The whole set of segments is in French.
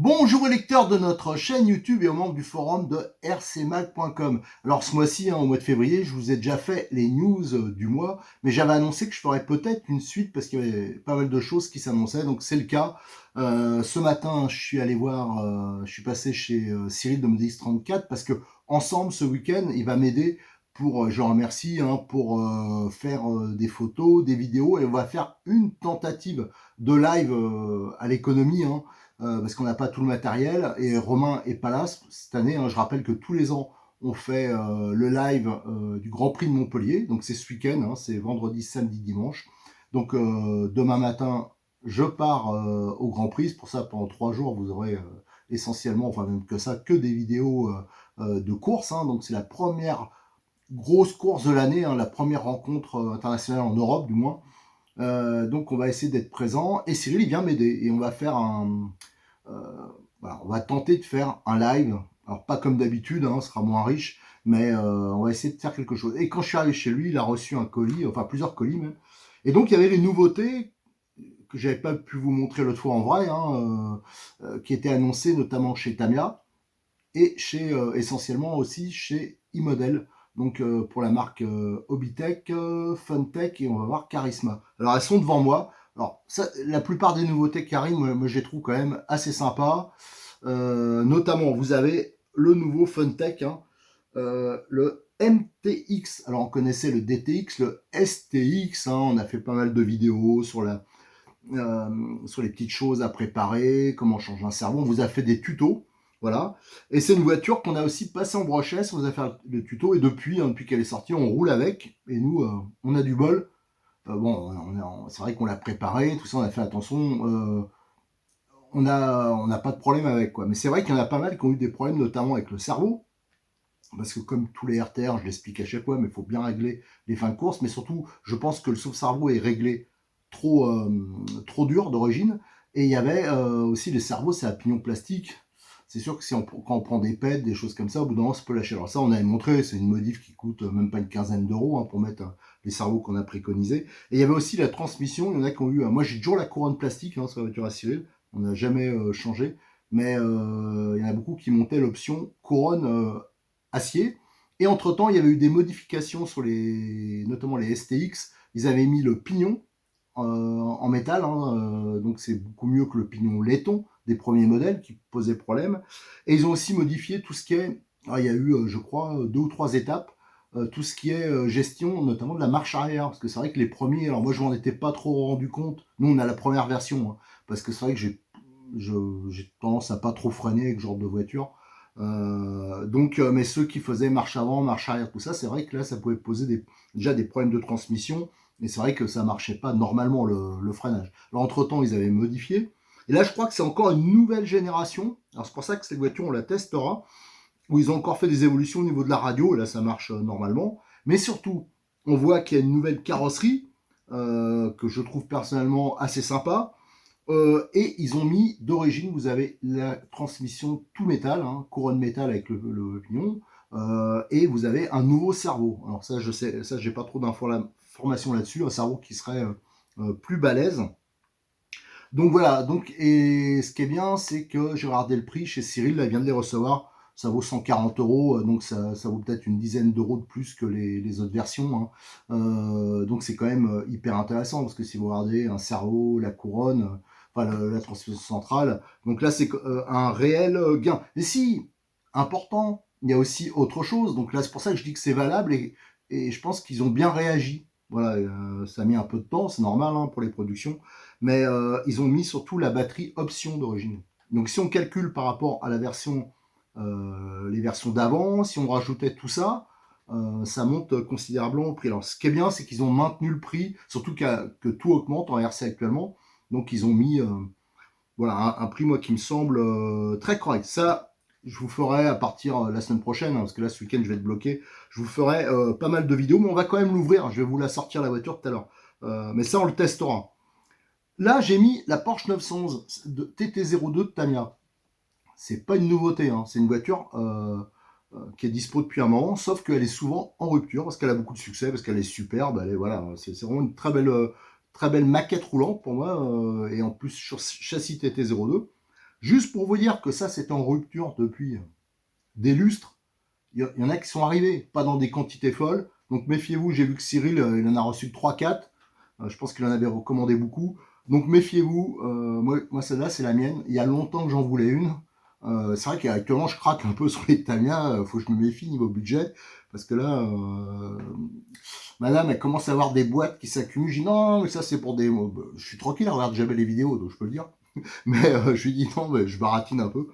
Bonjour les lecteurs de notre chaîne YouTube et aux membres du forum de rcmag.com. Alors ce mois-ci, au mois de février, je vous ai déjà fait les news du mois, mais j'avais annoncé que je ferais peut-être une suite parce qu'il y avait pas mal de choses qui s'annonçaient, donc c'est le cas. Ce matin, je suis passé chez Cyril de Modix 34 parce que ensemble ce week-end, il va m'aider pour, je le remercie, pour faire des photos, des vidéos et on va faire une tentative de live à l'économie. Parce qu'on n'a pas tout le matériel, et Romain est pas là cette année. Je rappelle que tous les ans, on fait le live du Grand Prix de Montpellier, donc c'est ce week-end, c'est vendredi, samedi, dimanche. Donc demain matin, je pars au Grand Prix, c'est pour ça pendant 3 jours, vous aurez essentiellement, enfin même que ça, que des vidéos de course. Donc c'est la première grosse course de l'année, la première rencontre internationale en Europe du moins. Donc on va essayer d'être présent, et Cyril il vient m'aider, et on va faire euh, voilà, on va tenter de faire un live. Alors pas comme d'habitude, ce sera moins riche, mais on va essayer de faire quelque chose. Et quand je suis arrivé chez lui, il a reçu un colis, enfin plusieurs colis même. Et donc il y avait les nouveautés que j'avais pas pu vous montrer l'autre fois en vrai, qui étaient annoncées notamment chez Tamiya et chez essentiellement aussi chez iModel. Donc pour la marque Hobbytech, Funtech, et on va voir Charisma. Alors elles sont devant moi. Alors ça, la plupart des nouveautés qui arrivent, moi je les trouve quand même assez sympas. Notamment, vous avez le nouveau Funtech, le MTX. Alors, on connaissait le DTX, le STX. On a fait pas mal de vidéos sur les petites choses à préparer, comment changer un cerveau. On vous a fait des tutos. Voilà. Et c'est une voiture qu'on a aussi passée en brochesse. On vous a fait le tuto. Et depuis qu'elle est sortie, on roule avec. Et nous, on a du bol. C'est vrai qu'on l'a préparé. Tout ça, on a fait attention. On n'a pas de problème avec, quoi. Mais c'est vrai qu'il y en a pas mal qui ont eu des problèmes, notamment avec le cerveau, parce que comme tous les RTR, je l'explique à chaque fois, mais il faut bien régler les fins de course. Mais surtout, je pense que le sauve-cerveau est réglé trop dur d'origine. Et il y avait aussi les cerveaux, c'est à pignon plastique. C'est sûr que quand on prend des pets, des choses comme ça, au bout d'un moment, ça peut lâcher. Alors ça, on avait montré, c'est une modif qui coûte même pas une quinzaine d'euros pour mettre les cerveaux qu'on a préconisés. Et il y avait aussi la transmission. Il y en a qui ont eu. Moi, j'ai toujours la couronne plastique sur la voiture à Cyril. On n'a jamais changé. Mais il y en a beaucoup qui montaient l'option couronne acier. Et entre-temps, il y avait eu des modifications notamment les STX. Ils avaient mis le pignon en métal, donc c'est beaucoup mieux que le pignon laiton des premiers modèles qui posaient problème. Et ils ont aussi modifié tout ce qui est, il y a eu, je crois, 2 ou 3 étapes, tout ce qui est gestion, notamment de la marche arrière, parce que c'est vrai que les premiers, alors moi je m'en étais pas trop rendu compte, nous on a la première version, parce que c'est vrai que j'ai tendance à pas trop freiner avec ce genre de voiture. Mais ceux qui faisaient marche avant, marche arrière, tout ça, c'est vrai que là ça pouvait poser déjà des problèmes de transmission. Et c'est vrai que ça marchait pas normalement le freinage. Alors entre-temps, ils avaient modifié. Et là, je crois que c'est encore une nouvelle génération. Alors c'est pour ça que cette voiture, on la testera, où ils ont encore fait des évolutions au niveau de la radio, et là, ça marche normalement. Mais surtout, on voit qu'il y a une nouvelle carrosserie, que je trouve personnellement assez sympa. Et ils ont mis, d'origine, vous avez la transmission tout métal, couronne métal avec le pignon, et vous avez un nouveau cerveau. Alors ça, je sais, ça, j'ai pas trop d'informations là-dessus. Un cerveau qui serait plus balèze. Donc voilà. Et ce qui est bien, c'est que j'ai regardé le prix chez Cyril. Là, il vient de les recevoir. Ça vaut 140 euros, donc ça vaut peut-être une dizaine d'euros de plus que les autres versions. Donc c'est quand même hyper intéressant, parce que si vous regardez un cerveau, la couronne, enfin la transmission centrale, donc là c'est un réel gain. Et si, important, il y a aussi autre chose. Donc là c'est pour ça que je dis que c'est valable, et je pense qu'ils ont bien réagi. Voilà, ça a mis un peu de temps, c'est normal pour les productions, mais ils ont mis surtout la batterie option d'origine. Donc si on calcule par rapport à les versions d'avant, si on rajoutait tout ça, ça monte considérablement au prix. Alors ce qui est bien, c'est qu'ils ont maintenu le prix, surtout que tout augmente en RC actuellement. Donc ils ont mis voilà, un prix, moi, qui me semble très correct. Ça, je vous ferai à partir de la semaine prochaine, parce que là, ce week-end, je vais être bloqué. Je vous ferai pas mal de vidéos, mais on va quand même l'ouvrir. Je vais vous la sortir, la voiture, tout à l'heure. Mais ça, on le testera. Là, j'ai mis la Porsche 911 de TT02 de Tamiya. C'est pas une nouveauté, c'est une voiture qui est dispo depuis un moment, sauf qu'elle est souvent en rupture, parce qu'elle a beaucoup de succès, parce qu'elle est superbe. Voilà, c'est vraiment une très belle maquette roulante pour moi, et en plus sur châssis TT02. Juste pour vous dire que ça, c'est en rupture depuis des lustres. Il y en a qui sont arrivés, pas dans des quantités folles. Donc méfiez-vous, j'ai vu que Cyril, il en a reçu 3-4. Je pense qu'il en avait recommandé beaucoup. Donc méfiez-vous, moi celle-là, c'est la mienne. Il y a longtemps que j'en voulais une. C'est vrai qu'actuellement, je craque un peu sur les Tamiya. Faut que je me méfie niveau budget. Parce que là, madame, elle commence à avoir des boîtes qui s'accumulent. Je dis non, mais ça, c'est pour des... Je suis tranquille, elle regarde jamais les vidéos, donc je peux le dire. Mais je lui dis non, mais je baratine un peu.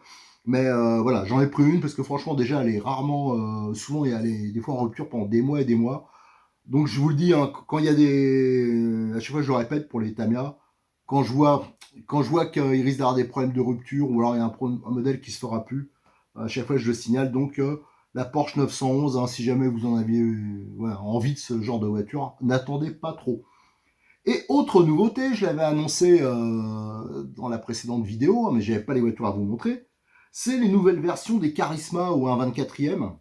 Mais voilà, j'en ai pris une parce que franchement, déjà, elle est rarement... souvent, elle est des fois en rupture pendant des mois et des mois. Donc je vous le dis, hein, quand il y a des... À chaque fois, je le répète pour les Tamiya, quand je vois, qu'il risque d'avoir des problèmes de rupture ou alors il y a un modèle qui se fera plus, à chaque fois, je le signale. Donc la Porsche 911, hein, si jamais vous en aviez voilà, envie de ce genre de voiture, n'attendez pas trop. Et autre nouveauté, je l'avais annoncé dans la précédente vidéo, hein, mais je n'avais pas les voitures à vous montrer, c'est les nouvelles versions des Charisma ou un 24e.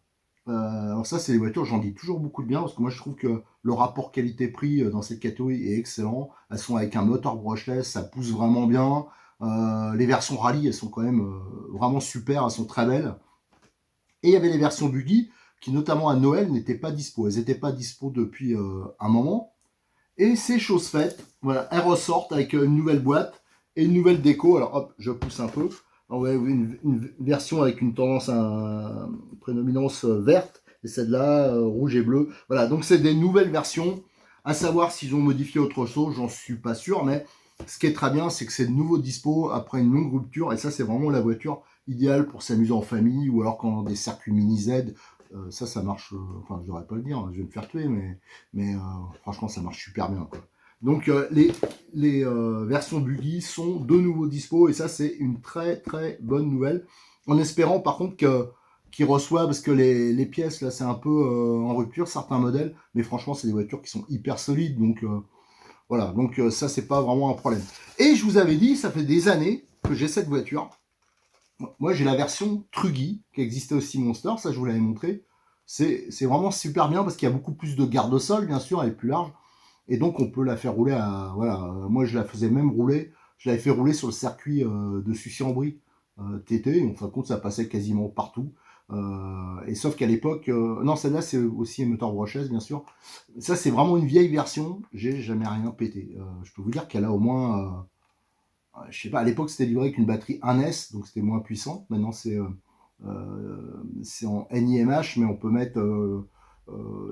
Alors ça, c'est des voitures, j'en dis toujours beaucoup de bien, parce que moi, je trouve que le rapport qualité-prix dans cette catégorie est excellent. Elles sont avec un moteur brushless, ça pousse vraiment bien. Les versions rallye, elles sont quand même vraiment super, elles sont très belles. Et il y avait les versions buggy, qui notamment à Noël n'étaient pas dispo. Elles n'étaient pas dispo depuis un moment. Et c'est chose faite. Voilà, elles ressortent avec une nouvelle boîte et une nouvelle déco. Alors hop, je pousse un peu. Alors, vous avez une version avec une tendance à prédominance verte et celle-là rouge et bleu. Voilà, donc c'est des nouvelles versions. À savoir s'ils ont modifié autre chose, j'en suis pas sûr, mais ce qui est très bien, c'est que c'est de nouveau dispo après une longue rupture. Et ça, c'est vraiment la voiture idéale pour s'amuser en famille ou alors quand des circuits mini Z. Ça marche, enfin je devrais pas le dire, hein, je vais me faire tuer, mais franchement ça marche super bien, quoi. Donc les versions buggy sont de nouveau dispo et ça c'est une très très bonne nouvelle. En espérant par contre qu'ils reçoivent, parce que les pièces là c'est un peu en rupture, certains modèles, mais franchement c'est des voitures qui sont hyper solides, donc voilà, donc ça c'est pas vraiment un problème. Et je vous avais dit, ça fait des années que j'ai cette voiture. Moi, j'ai la version Truggy, qui existait aussi Monster, ça je vous l'avais montré. C'est vraiment super bien parce qu'il y a beaucoup plus de garde-sol, bien sûr, elle est plus large. Et donc, on peut la faire rouler à... Voilà, moi, je la faisais même rouler. Je l'avais fait rouler sur le circuit de Sucy-en-Brie TT. Et en fin de compte, ça passait quasiment partout. Et sauf qu'à l'époque... non, celle-là, c'est aussi un moteur brushless, bien sûr. Ça, c'est vraiment une vieille version. J'ai jamais rien pété. Je peux vous dire qu'elle a au moins... je sais pas, à l'époque c'était livré avec une batterie 1S, donc c'était moins puissant. Maintenant c'est en NIMH, mais on peut mettre,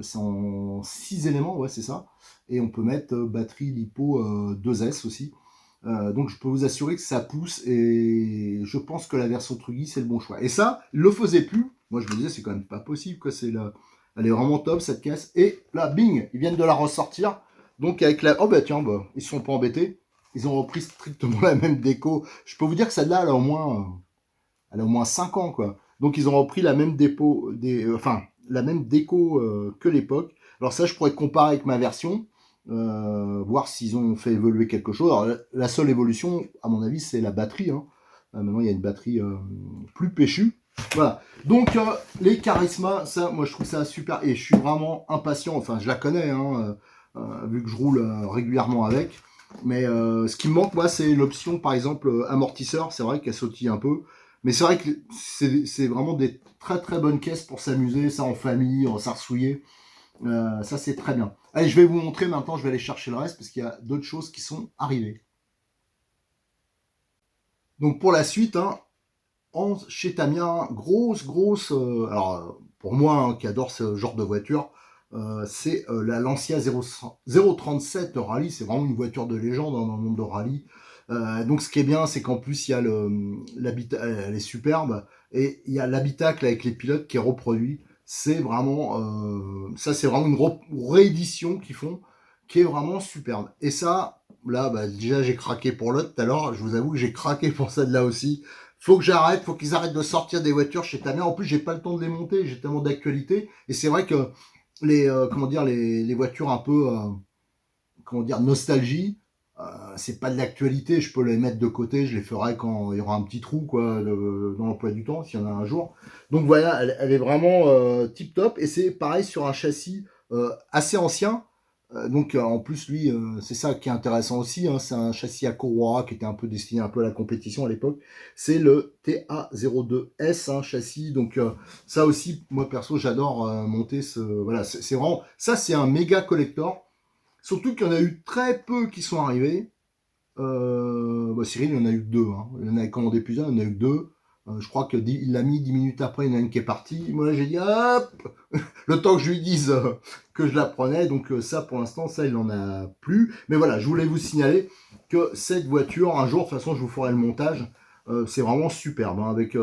c'est en 6 éléments, ouais c'est ça. Et on peut mettre batterie LiPo 2S aussi. Donc je peux vous assurer que ça pousse et je pense que la version Truggy c'est le bon choix. Et ça, il le faisait plus. Moi je me disais c'est quand même pas possible, quoi. Elle est vraiment top cette caisse. Et là, bing, ils viennent de la ressortir. Donc avec la... Oh bah tiens, bah, ils se sont pas embêtés. Ils ont repris strictement la même déco. Je peux vous dire que celle-là, elle a au moins 5 ans, quoi. Donc ils ont repris la même enfin, la même déco que l'époque. Alors ça, je pourrais comparer avec ma version, voir s'ils ont fait évoluer quelque chose. Alors la seule évolution, à mon avis, c'est la batterie, hein. Maintenant, il y a une batterie plus péchue. Voilà. Donc les Charisma, ça, moi, je trouve ça super. Et je suis vraiment impatient. Enfin, je la connais, hein, vu que je roule régulièrement avec. Mais ce qui me manque, moi, c'est l'option, par exemple, amortisseur. C'est vrai qu'elle sautille un peu. Mais c'est vrai que c'est vraiment des très très bonnes caisses pour s'amuser, ça en famille, en s'arsouiller. Ça, c'est très bien. Allez, je vais vous montrer maintenant, je vais aller chercher le reste parce qu'il y a d'autres choses qui sont arrivées. Donc pour la suite, hein, chez Tamiya, grosse... alors, pour moi, hein, qui adore ce genre de voiture, c'est la Lancia 037 Rallye. C'est vraiment une voiture de légende dans le monde de rallye. Donc ce qui est bien, c'est qu'en plus, il y a l'habitacle, elle est superbe, et il y a l'habitacle avec les pilotes qui est reproduit. C'est vraiment... ça, c'est vraiment une réédition qu'ils font, qui est vraiment superbe. Et ça, là, bah, déjà, j'ai craqué pour l'autre tout à l'heure. Je vous avoue que j'ai craqué pour celle-là aussi. Faut que j'arrête, faut qu'ils arrêtent de sortir des voitures chez Tamiya. En plus, j'ai pas le temps de les monter, j'ai tellement d'actualité. Et c'est vrai que comment dire, les voitures un peu, comment dire, nostalgie, c'est pas de l'actualité. Je peux les mettre de côté, je les ferai quand il y aura un petit trou, quoi, dans l'emploi du temps, s'il y en a un jour. Donc voilà, elle est vraiment tip top. Et c'est pareil sur un châssis assez ancien. Donc en plus lui, c'est ça qui est intéressant aussi, hein, c'est un châssis Akura qui était un peu destiné un peu à la compétition à l'époque. C'est le TA02S, un châssis, donc ça aussi, moi perso, j'adore monter ce... Voilà, c'est vraiment... Ça, c'est un méga collector, surtout qu'il y en a eu très peu qui sont arrivés. Cyril, il y en a eu que deux, hein. Il en a commandé plusieurs, il y en a eu que deux. Je crois qu'il l'a mis 10 minutes après, il y en a une qui est partie. Moi, j'ai dit, hop, le temps que je lui dise que je la prenais. Donc ça, pour l'instant, ça, il n'en a plus. Mais voilà, je voulais vous signaler que cette voiture, un jour, de toute façon, je vous ferai le montage. C'est vraiment superbe. Hein, avec,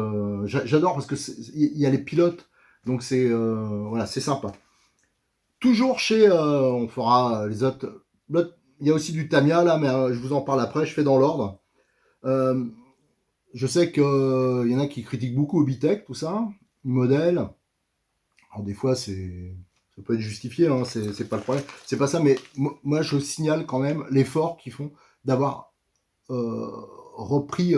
j'adore parce que il y a les pilotes. Donc c'est voilà, c'est sympa. Toujours chez, on fera les autres. Il y a aussi du Tamiya là, mais je vous en parle après. Je fais dans l'ordre. Euh, je sais qu'il y en a qui critiquent beaucoup Obitech, tout ça, modèle. Alors des fois, ça peut être justifié, hein, c'est pas le problème. C'est pas ça, mais moi, je signale quand même l'effort qu'ils font d'avoir euh, repris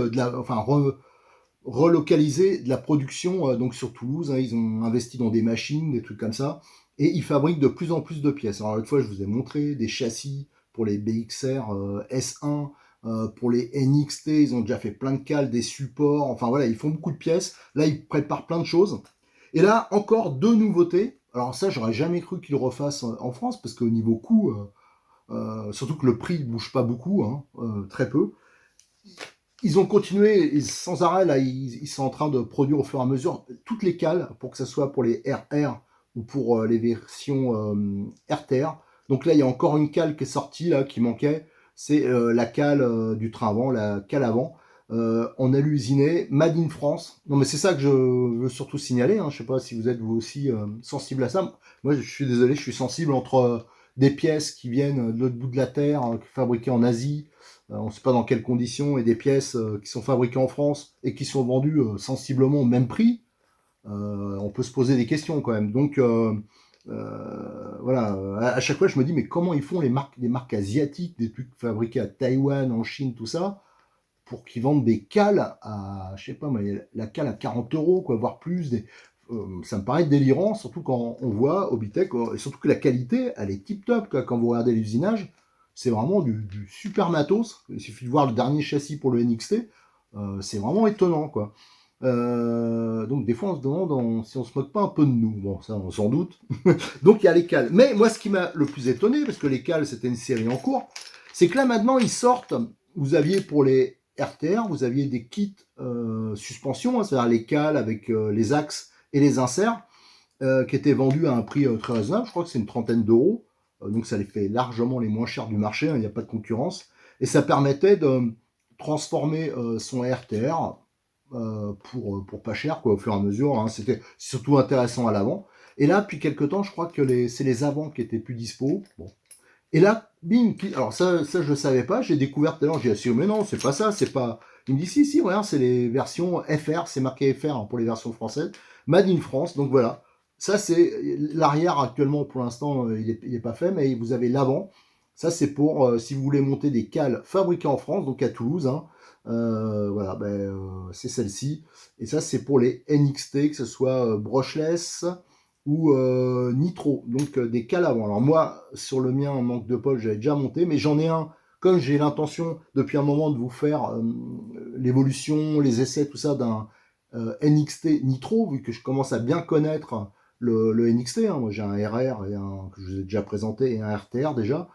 relocalisé de la production donc sur Toulouse. Hein, ils ont investi dans des machines, des trucs comme ça, et ils fabriquent de plus en plus de pièces. Alors l'autre fois, je vous ai montré des châssis pour les BXR S1. Pour les NXT, ils ont déjà fait plein de cales, des supports, enfin voilà, ils font beaucoup de pièces. Là, ils préparent plein de choses. Et là, encore deux nouveautés. Alors ça, j'aurais jamais cru qu'ils le refassent en France, parce qu'au niveau coût, surtout que le prix ne bouge pas beaucoup, hein, très peu. Ils ont continué sans arrêt, là, ils sont en train de produire au fur et à mesure toutes les cales, pour que ce soit pour les RR ou pour les versions RTR. Donc là, il y a encore une cale qui est sortie, là, qui manquait. C'est la cale du train avant, la cale avant. On a l'usiné, Made in France. Non, mais c'est ça que je veux surtout signaler. Hein. Je sais pas si vous êtes vous aussi sensible à ça. Moi, je suis désolé, je suis sensible entre des pièces qui viennent de l'autre bout de la Terre, fabriquées en Asie, on ne sait pas dans quelles conditions, et des pièces qui sont fabriquées en France et qui sont vendues sensiblement au même prix. On peut se poser des questions quand même. Donc voilà, à chaque fois je me dis mais comment ils font les marques asiatiques, des trucs fabriqués à Taïwan, en Chine, tout ça, pour qu'ils vendent des cales à, je sais pas, mais la cale à 40 euros, quoi, voire plus. Ça me paraît délirant, surtout quand on voit Obitech, et surtout que la qualité, elle est tip top, quoi. Quand vous regardez l'usinage, c'est vraiment du super matos. Il suffit de voir le dernier châssis pour le NXT, c'est vraiment étonnant, quoi. Donc des fois on se demande si on se moque pas un peu de nous. Bon, ça on s'en doute. Donc il y a les cales. Mais moi ce qui m'a le plus étonné, parce que les cales c'était une série en cours, c'est que là maintenant ils sortent. Vous aviez pour les RTR, vous aviez des kits suspension, hein, c'est-à-dire les cales avec les axes et les inserts, qui étaient vendus à un prix très raisonnable. Je crois que c'est une trentaine d'euros. Donc ça les fait largement les moins chers du marché, hein, il n'y a pas de concurrence. Et ça permettait de transformer son RTR pour pas cher, quoi, au fur et à mesure. Hein. C'était surtout intéressant à l'avant. Et là, depuis quelques temps, je crois que c'est les avants qui étaient plus dispo. Bon. Et là, bing, alors ça je ne savais pas, j'ai découvert tout à l'heure, j'ai dit, mais non, c'est pas ça, c'est pas... Il me dit, si, regarde, c'est les versions FR, c'est marqué FR hein, pour les versions françaises, Made in France, donc voilà. Ça, c'est l'arrière actuellement, pour l'instant, il est pas fait, mais vous avez l'avant. Ça, c'est pour, si vous voulez monter des cales fabriquées en France, donc à Toulouse, hein, voilà, c'est celle-ci. Et ça, c'est pour les NXT, que ce soit brushless, ou nitro, donc des cales avant. Alors moi, sur le mien, en manque de poche, j'avais déjà monté, mais j'en ai un, comme j'ai l'intention depuis un moment de vous faire l'évolution, les essais, tout ça d'un NXT nitro, vu que je commence à bien connaître le NXT, hein. Moi j'ai un RR et que je vous ai déjà présenté et un RTR déjà.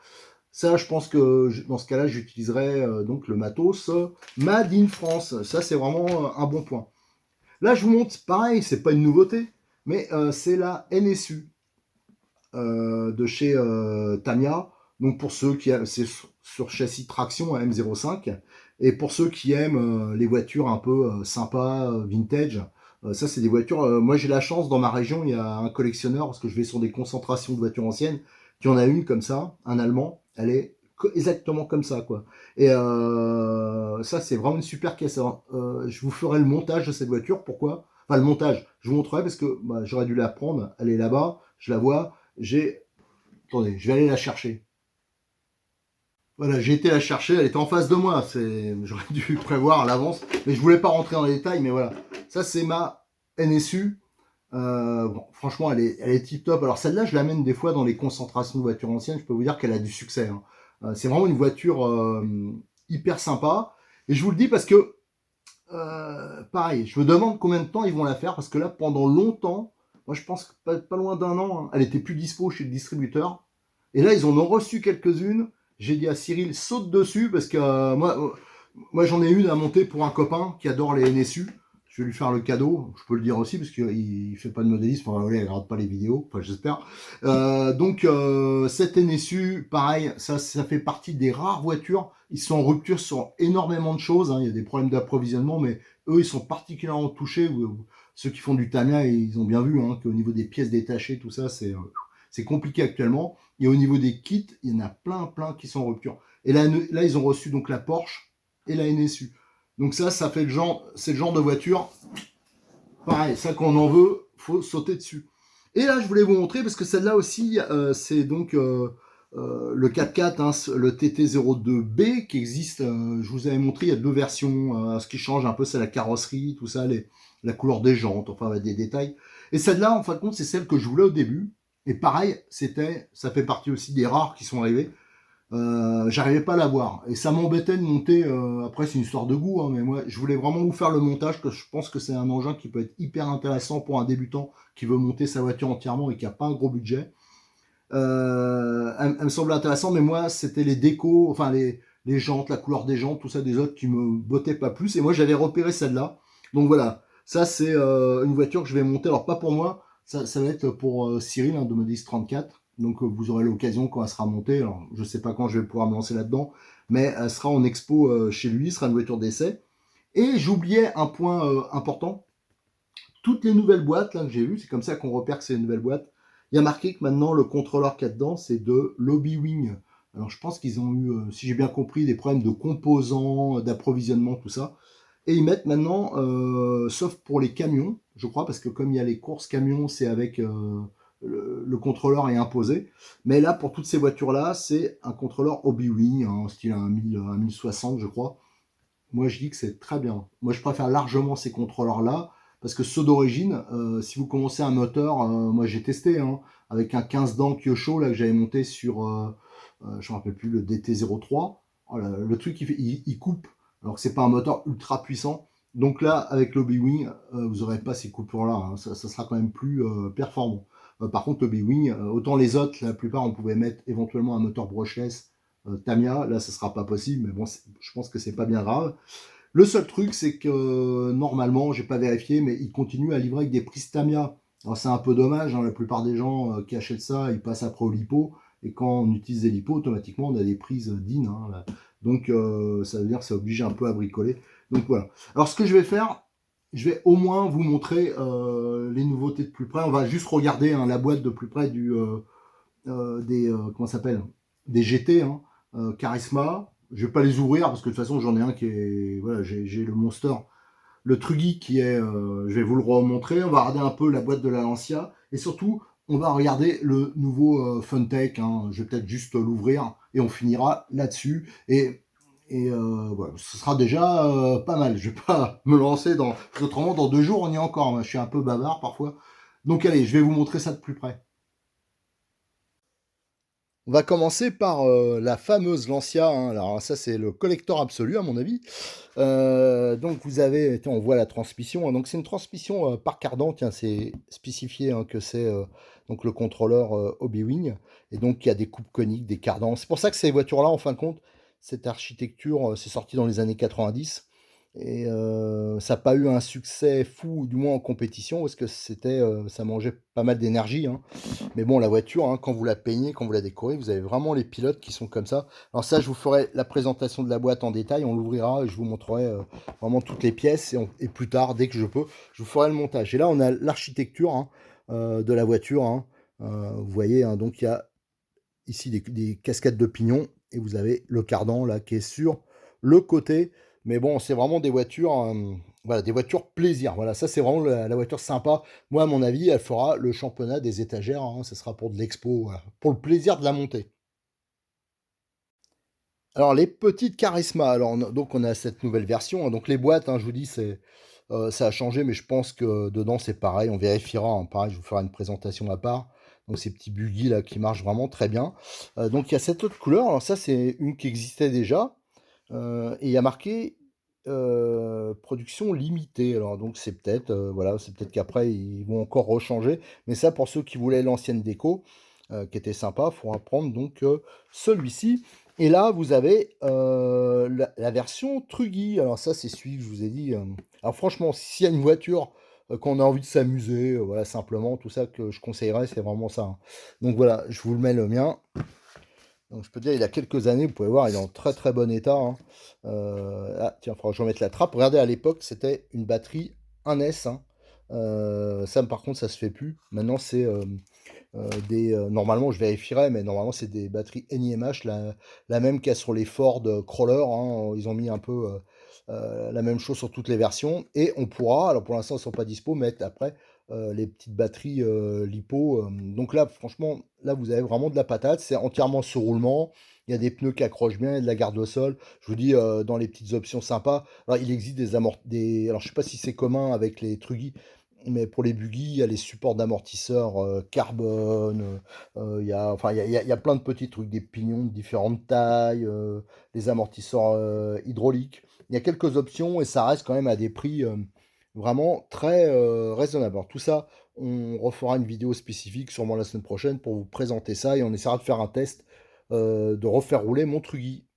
Ça, je pense que dans ce cas-là, j'utiliserai donc le matos Made in France. Ça, c'est vraiment un bon point. Là, je vous montre, pareil, c'est pas une nouveauté, mais c'est la NSU de chez Tamiya. Donc pour ceux qui c'est sur châssis traction à M05, et pour ceux qui aiment les voitures un peu sympas, vintage, ça c'est des voitures. Moi j'ai la chance dans ma région, il y a un collectionneur parce que je vais sur des concentrations de voitures anciennes, qui en a une comme ça, un Allemand. Elle est exactement comme ça quoi. Et ça c'est vraiment une super caisse. Alors, je vous ferai le montage de cette voiture. Pourquoi? Enfin le montage, je vous montrerai parce que j'aurais dû la prendre. Elle est là-bas, je la vois. Attendez, je vais aller la chercher. Voilà, j'ai été la chercher, elle était en face de moi. J'aurais dû prévoir à l'avance, mais je voulais pas rentrer dans les détails. Mais voilà, ça c'est ma NSU. Bon, franchement, elle est tip top. Alors celle-là, je l'amène des fois dans les concentrations de voitures anciennes. Je peux vous dire qu'elle a du succès, hein. C'est vraiment une voiture hyper sympa. Et je vous le dis parce que, pareil, je me demande combien de temps ils vont la faire. Parce que là, pendant longtemps, moi je pense que pas loin d'un an, hein, elle était plus dispo chez le distributeur. Et là, ils en ont reçu quelques-unes. J'ai dit à Cyril, saute dessus. Parce que moi j'en ai une à monter pour un copain qui adore les NSU. Je vais lui faire le cadeau, je peux le dire aussi, parce qu'il ne fait pas de modélisme, enfin, voilà, il ne regarde pas les vidéos, enfin, j'espère. Cette NSU, pareil, ça fait partie des rares voitures. Ils sont en rupture sur énormément de choses, hein. Il y a des problèmes d'approvisionnement, mais eux, ils sont particulièrement touchés. Ceux qui font du Tamiya, ils ont bien vu, hein, qu'au niveau des pièces détachées, tout ça, c'est compliqué actuellement. Et au niveau des kits, il y en a plein qui sont en rupture. Et là ils ont reçu donc la Porsche et la NSU. Donc ça fait c'est le genre de voiture, pareil, ça qu'on en veut, faut sauter dessus. Et là, je voulais vous montrer, parce que celle-là aussi, c'est donc le 4x4, hein, le TT02B qui existe, je vous avais montré, il y a deux versions, ce qui change un peu, c'est la carrosserie, tout ça, la couleur des jantes, enfin des détails. Et celle-là, en fin de compte, c'est celle que je voulais au début. Et pareil, ça fait partie aussi des rares qui sont arrivés. J'arrivais pas à la voir et ça m'embêtait de monter. Après, c'est une histoire de goût, hein, mais moi, je voulais vraiment vous faire le montage, que je pense que c'est un engin qui peut être hyper intéressant pour un débutant qui veut monter sa voiture entièrement et qui a pas un gros budget. Elle me semble intéressante, mais moi, c'était les décos, enfin les jantes, la couleur des jantes, tout ça, des autres qui me bottaient pas plus. Et moi, j'avais repéré celle-là. Donc voilà, ça c'est une voiture que je vais monter. Alors pas pour moi, ça va être pour Cyril, hein, de Modis 34. Donc vous aurez l'occasion quand elle sera montée. Alors je sais pas quand je vais pouvoir me lancer là-dedans, mais elle sera en expo chez lui. Ce sera une voiture d'essai. Et j'oubliais un point important. Toutes les nouvelles boîtes là que j'ai vues, c'est comme ça qu'on repère que c'est une nouvelle boîte. Il y a marqué que maintenant le contrôleur qu'il y a dedans, c'est de Lobby-Wing. Alors je pense qu'ils ont eu, si j'ai bien compris, des problèmes de composants, d'approvisionnement, tout ça. Et ils mettent maintenant, sauf pour les camions, je crois, parce que comme il y a les courses camions, c'est avec le contrôleur est imposé. Mais là, pour toutes ces voitures-là, c'est un contrôleur Hobby-Wing, hein, style un 1060, je crois. Moi, je dis que c'est très bien. Moi, je préfère largement ces contrôleurs-là, parce que ceux d'origine, si vous commencez un moteur, moi j'ai testé, hein, avec un 15 dents Kyosho là, que j'avais monté sur, je ne me rappelle plus, le DT03. Oh là, le truc, il coupe, alors que c'est pas un moteur ultra puissant. Donc là, avec l'Hobby-Wing, vous n'aurez pas ces coupures-là, hein. Ça sera quand même plus performant. Par contre, l'Hobby-Wing, autant les autres, la plupart, on pouvait mettre éventuellement un moteur brushless Tamiya, là, ce sera pas possible, mais bon, je pense que c'est pas bien grave. Le seul truc, c'est que normalement, j'ai pas vérifié, mais ils continuent à livrer avec des prises Tamiya. Alors c'est un peu dommage, hein, la plupart des gens qui achètent ça, ils passent après au lipo, et quand on utilise des lipos, automatiquement, on a des prises DIN, hein, là. Donc ça veut dire que ça oblige un peu à bricoler. Donc voilà. Alors ce que je vais faire, je vais au moins vous montrer les nouveautés de plus près. On va juste regarder, hein, la boîte de plus près des comment ça s'appelle, des GT, hein, Charisma. Je vais pas les ouvrir parce que de toute façon j'en ai un qui est, voilà, j'ai le Monster, le Truggy qui est, je vais vous le remontrer. On va regarder un peu la boîte de la Lancia et surtout on va regarder le nouveau Funtech, hein. Je vais peut-être juste l'ouvrir et on finira là-dessus. Et voilà, ce sera déjà pas mal. Je vais pas me lancer dans, autrement dans 2 jours on y est encore. Moi, je suis un peu bavard parfois. Donc allez, je vais vous montrer ça de plus près. On va commencer par la fameuse Lancia, hein. Alors ça c'est le collector absolu à mon avis. Donc vous avez, tiens, on voit la transmission, hein. Donc c'est une transmission par cardan, tiens, c'est spécifié, hein, que c'est donc le contrôleur Hobby-Wing. Et donc il y a des coupes coniques, des cardans. C'est pour ça que ces voitures-là, en fin de compte, cette architecture, c'est sorti dans les années 90. Et ça n'a pas eu un succès fou, du moins en compétition, parce que ça mangeait pas mal d'énergie, hein. Mais bon, la voiture, hein, quand vous la peignez, quand vous la décorez, vous avez vraiment les pilotes qui sont comme ça. Alors ça, je vous ferai la présentation de la boîte en détail, on l'ouvrira et je vous montrerai vraiment toutes les pièces. Et plus tard, dès que je peux, je vous ferai le montage. Et là, on a l'architecture, hein, de la voiture, hein. Vous voyez, hein, donc il y a ici des cascades de pignons et vous avez le cardan là qui est sur le côté. Mais bon, c'est vraiment des voitures, voilà, des voitures plaisir. Voilà, ça c'est vraiment la voiture sympa. Moi, à mon avis, elle fera le championnat des étagères, hein. Ce sera pour de l'expo, voilà, pour le plaisir de la monter. Alors les petites Charisma, alors donc on a cette nouvelle version, hein. Donc les boîtes, hein, je vous dis, c'est Ça a changé, mais je pense que dedans, c'est pareil. On vérifiera, hein. Pareil, je vous ferai une présentation à part. Donc, ces petits buggy là qui marchent vraiment très bien. Donc, il y a cette autre couleur. Alors, ça, c'est une qui existait déjà. Et il y a marqué production limitée. Alors, donc, c'est peut-être voilà, c'est peut-être qu'après, ils vont encore rechanger. Mais ça, pour ceux qui voulaient l'ancienne déco, qui était sympa, il faudra prendre donc celui-ci. Et là, vous avez la version Truggy. Alors ça, c'est celui que je vous ai dit. Alors franchement, s'il y a une voiture qu'on a envie de s'amuser, voilà, simplement, tout ça que je conseillerais, c'est vraiment ça, hein. Donc voilà, je vous le mets le mien. Donc je peux dire, il a quelques années, vous pouvez voir, il est en très très bon état, hein. Ah, tiens, il faudra que je remette la trappe. Regardez, à l'époque, c'était une batterie 1S, hein. Ça, par contre, ça se fait plus. Maintenant, c'est normalement, je vérifierai, mais normalement, c'est des batteries NiMH, la même qu'il y a sur les Ford Crawler, hein. Ils ont mis un peu la même chose sur toutes les versions. Et on pourra, alors pour l'instant, elles ne sont pas dispo, mettre après les petites batteries LiPo. Donc là, franchement, là, vous avez vraiment de la patate. C'est entièrement sur roulement. Il y a des pneus qui accrochent bien, il y a de la garde au sol. Je vous dis, dans les petites options sympas. Alors, il existe alors, je sais pas si c'est commun avec les Truggy, mais pour les buggy, il y a les supports d'amortisseurs carbone, il y a, enfin, il y a plein de petits trucs, des pignons de différentes tailles, les amortisseurs hydrauliques. Il y a quelques options et ça reste quand même à des prix vraiment très raisonnables. Alors tout ça, on refera une vidéo spécifique sûrement la semaine prochaine pour vous présenter ça et on essaiera de faire un test de refaire rouler mon Truggy.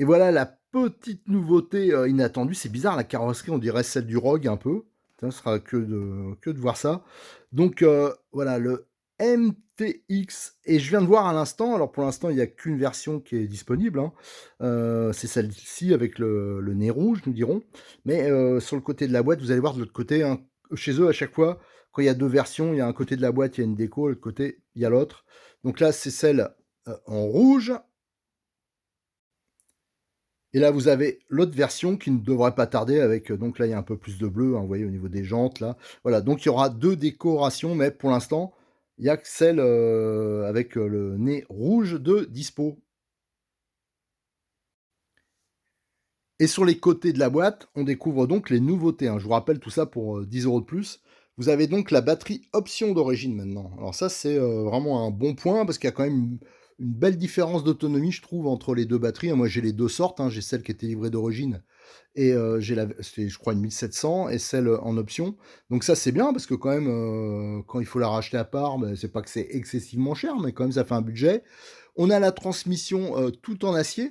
Et voilà la petite nouveauté inattendue. C'est bizarre, la carrosserie, on dirait celle du Rogue un peu. Ça sera que de voir ça. Donc voilà, le MTX. Et je viens de voir à l'instant, alors pour l'instant, il n'y a qu'une version qui est disponible, hein. C'est celle-ci avec le nez rouge, nous dirons. Mais sur le côté de la boîte, vous allez voir de l'autre côté, hein, chez eux, à chaque fois, quand il y a deux versions, il y a un côté de la boîte, il y a une déco, l'autre côté, il y a l'autre. Donc là, c'est celle en rouge. Et là, vous avez l'autre version qui ne devrait pas tarder avec, donc là, il y a un peu plus de bleu, hein, vous voyez, au niveau des jantes, là. Voilà, donc il y aura 2 décorations, mais pour l'instant, il y a que celle, avec, le nez rouge de dispo. Et sur les côtés de la boîte, on découvre donc les nouveautés, hein. Je vous rappelle tout ça pour, 10 € de plus. Vous avez donc la batterie option d'origine maintenant. Alors ça, c'est, vraiment un bon point parce qu'il y a quand même une belle différence d'autonomie, je trouve, entre les 2 batteries, hein. Moi, j'ai les 2 sortes, hein. J'ai celle qui était livrée d'origine et j'ai c'est je crois une 1700 et celle, en option. Donc ça, c'est bien parce que quand même, quand il faut la racheter à part, bah, c'est pas que c'est excessivement cher, mais quand même ça fait un budget. On a la transmission, tout en acier,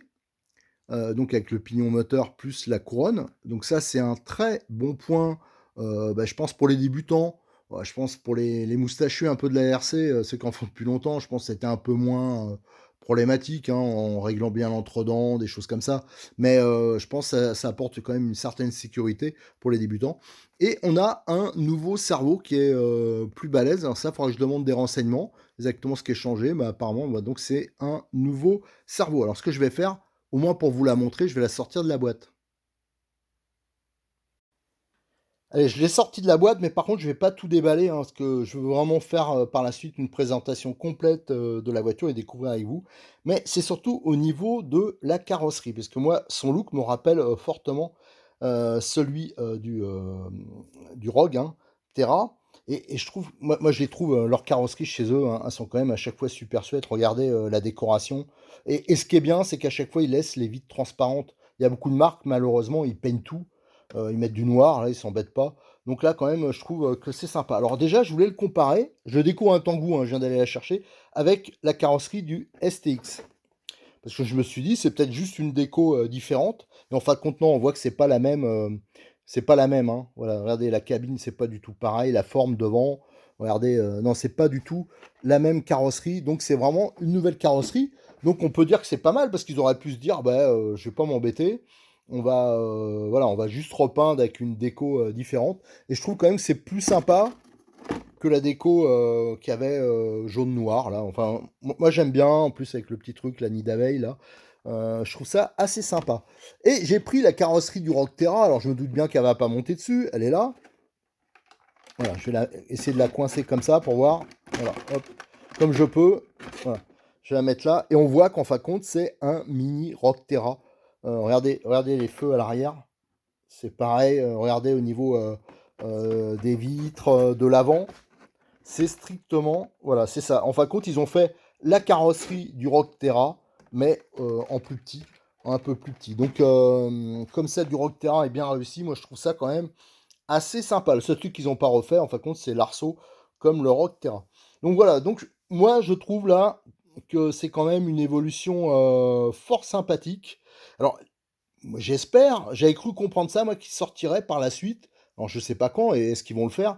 donc avec le pignon moteur plus la couronne. Donc ça, c'est un très bon point, bah, je pense pour les débutants. Ouais, je pense pour les moustachus un peu de la RC, ceux qui en font depuis longtemps, je pense que c'était un peu moins, problématique, hein, en réglant bien l'entredent, des choses comme ça. Mais, je pense que ça apporte quand même une certaine sécurité pour les débutants. Et on a un nouveau cerveau qui est, plus balèze. Alors ça, il faudra que je demande des renseignements, exactement ce qui est changé. Mais apparemment, bah, donc c'est un nouveau cerveau. Alors ce que je vais faire, au moins pour vous la montrer, je vais la sortir de la boîte. Allez, je l'ai sorti de la boîte, mais par contre, je vais pas tout déballer, hein, parce que je veux vraiment faire par la suite une présentation complète de la voiture et découvrir avec vous. Mais c'est surtout au niveau de la carrosserie, parce que moi, son look me rappelle fortement celui du Rogue, hein, Terra. Et je trouve, moi je les trouve, leur carrosserie chez eux, hein, elles sont quand même à chaque fois super chouettes. Regardez la décoration. Et ce qui est bien, c'est qu'à chaque fois, ils laissent les vitres transparentes. Il y a beaucoup de marques, malheureusement, ils peignent tout. Ils mettent du noir, là, ils s'embêtent pas. Donc là, quand même, je trouve que c'est sympa. Alors déjà, je voulais le comparer. Je découvre un Kangoo, hein, je viens d'aller la chercher, avec la carrosserie du STX. Parce que je me suis dit, c'est peut-être juste une déco différente. Et en fin de compte, non, on voit que c'est pas la même. C'est pas la même, hein. Voilà, regardez, la cabine, c'est pas du tout pareil. La forme devant, regardez, non, c'est pas du tout la même carrosserie. Donc c'est vraiment une nouvelle carrosserie. Donc on peut dire que c'est pas mal parce qu'ils auraient pu se dire, bah, je vais pas m'embêter. Voilà, on va juste repeindre avec une déco différente. Et je trouve quand même que c'est plus sympa que la déco qu'il y avait jaune-noir, là. Enfin, moi j'aime bien, en plus avec le petit truc, la nid d'abeille, là. Je trouve ça assez sympa. Et j'ai pris la carrosserie du Rogue Terra, alors je me doute bien qu'elle va pas monter dessus, elle est là. Voilà, je vais essayer de la coincer comme ça pour voir. Voilà, hop, comme je peux. Voilà, je vais la mettre là. Et on voit qu'en fin de compte, c'est un mini Rogue Terra. regardez les feux à l'arrière. C'est pareil, regardez au niveau des vitres, de l'avant. C'est strictement, voilà, c'est ça. En fin de compte, ils ont fait la carrosserie du Rock Terra, mais en plus petit, un peu plus petit. Donc, comme celle du Rock Terra est bien réussie, moi je trouve ça quand même assez sympa. Le seul truc qu'ils n'ont pas refait, en fin de compte, c'est l'arceau comme le Rock Terra. Donc voilà, donc moi je trouve là que c'est quand même une évolution fort sympathique. Alors, j'espère, j'avais cru comprendre ça, moi, qu'ils sortiraient par la suite. Alors je sais pas quand et est-ce qu'ils vont le faire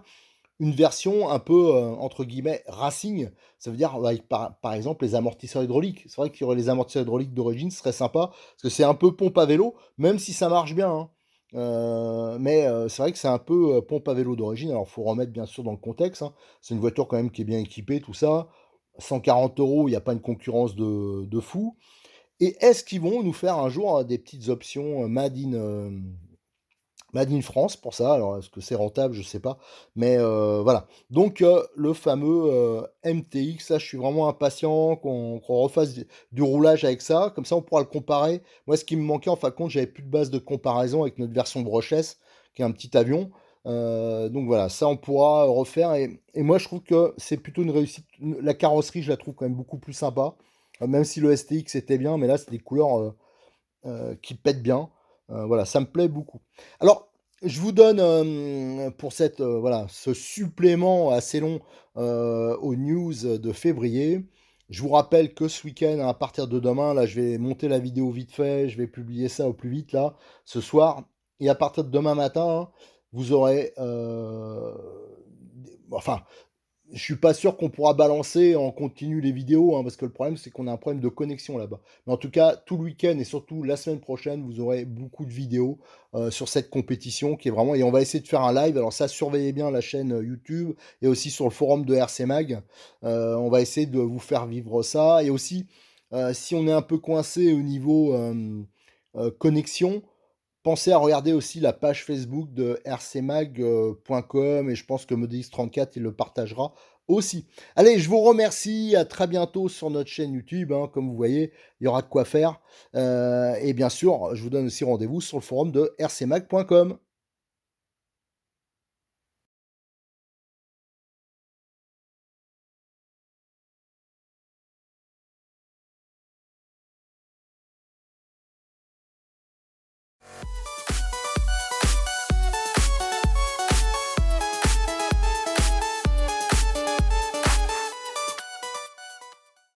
une version un peu, entre guillemets, «racing». Ça veut dire avec par exemple les amortisseurs hydrauliques. C'est vrai qu'il y aurait les amortisseurs hydrauliques d'origine, ce serait sympa, parce que c'est un peu pompe à vélo, même si ça marche bien, hein. Mais c'est vrai que c'est un peu, pompe à vélo d'origine. Alors faut remettre bien sûr dans le contexte, hein. C'est une voiture quand même qui est bien équipée, tout ça. 140 €, il y a pas une concurrence de fou. Et est-ce qu'ils vont nous faire un jour, des petites options, Made in France pour ça, alors est-ce que c'est rentable? Je sais pas, mais voilà. Donc le fameux, MTX, là, je suis vraiment impatient qu'on refasse du roulage avec ça, comme ça on pourra le comparer. Moi, ce qui me manquait, en fin de compte, j'avais plus de base de comparaison avec notre version Brochesse, qui est un petit avion. Donc voilà, ça on pourra refaire et moi je trouve que c'est plutôt une réussite. La carrosserie, je la trouve quand même beaucoup plus sympa, même si le STX était bien, mais là c'est des couleurs, qui pète bien. Voilà, ça me plaît beaucoup. Alors, je vous donne, pour cette, voilà, ce supplément assez long, aux news de février. Je vous rappelle que ce week-end, à partir de demain, là, je vais monter la vidéo vite fait, je vais publier ça au plus vite, là, ce soir. Et à partir de demain matin, hein, vous aurez, enfin, je suis pas sûr qu'on pourra balancer en continu les vidéos, hein, parce que le problème, c'est qu'on a un problème de connexion là-bas. Mais en tout cas, tout le week-end et surtout la semaine prochaine, vous aurez beaucoup de vidéos sur cette compétition qui est vraiment... Et on va essayer de faire un live. Alors ça, surveillez bien la chaîne YouTube et aussi sur le forum de RC Mag. On va essayer de vous faire vivre ça. Et aussi, si on est un peu coincé au niveau connexion, pensez à regarder aussi la page Facebook de rcmag.com et je pense que Modix34 il le partagera aussi. Allez, je vous remercie, à très bientôt sur notre chaîne YouTube, hein, comme vous voyez, il y aura de quoi faire. Et bien sûr, je vous donne aussi rendez-vous sur le forum de rcmag.com.